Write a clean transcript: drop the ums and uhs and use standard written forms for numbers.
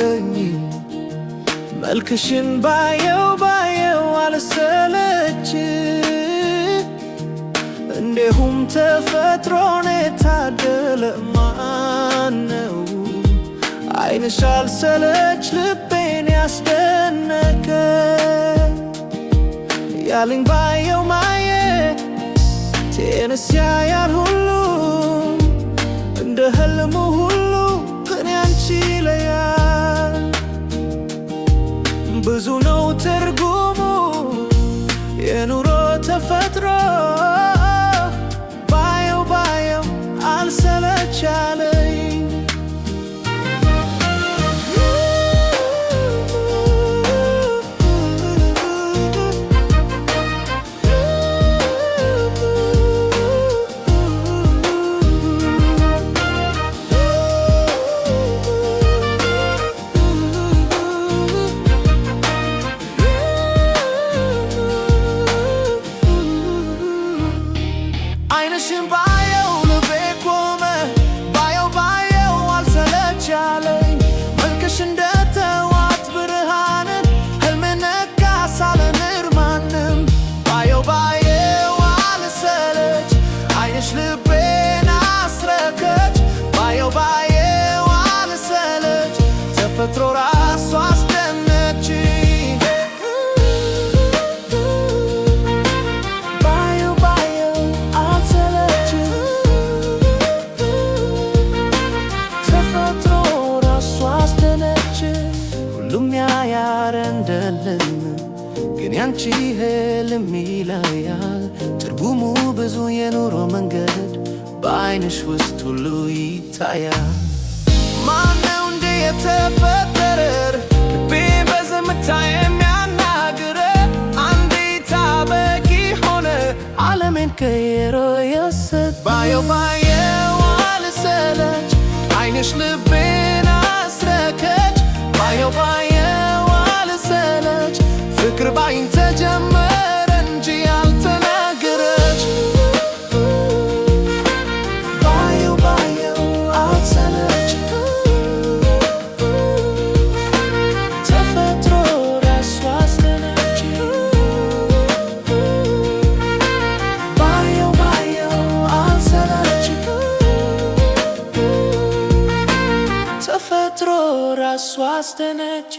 አያደርገኝም። መልክሽን ባየው አልሰለች፣ እንዲሁም ተፈጥሮን የታደለ ማነው? ዓይንሽ አልሰለች ልቤን ያስደነቀ፣ ያለኝ ባየው ማየት ቴንስ ያያል ሁሉ እንደ ህልሙ ሁሉ ግን ያንቺ ይለያል። ብዙ ነው ትርጉሙ የኑሮ ተፈጥሮ፣ ባየው አልሰለች አለኝ። ዓይንሽን ባየው ልቤ ቆመ፣ ባየው አልሰለች አለኝ። መልክሽ እንደ ተዋት ብርሃንን ሕልሜ ነጋ ሳልንር ማንም። ባየው አልሰለች፣ ዓይንሽ ልቤን አስረከች። ባየው አልሰለች፣ ተፈጥሮ ራሷ አስደነች። ሁሉም ያያር እንደልም ግን ያንቺ ህልም ይለያል። ትርጉሙ ብዙ የኑሮ መንገድ በዓይንሽ ውስጥ ሁሉ ይታያል። ማነው እንዴ የተፈጠረ ልቤ በዝምታ የሚያናግረ? አንዲት በቂ ሆነ ዓለሜን ቀይሮ የወሰደ። ባየው አልሰለች፣ ዓይንሽ ልቤን አስረከች። ባየው አልሰለች፣ ፍቅር ባይን ተጀመረ እንጂ ያልተናገረች። ባየው አልሰለች፣ ተፈጥሮ ራሷ አስደነች። ባየው አልሰለች፣ ተፈጥሮ ራሷ አስደነች።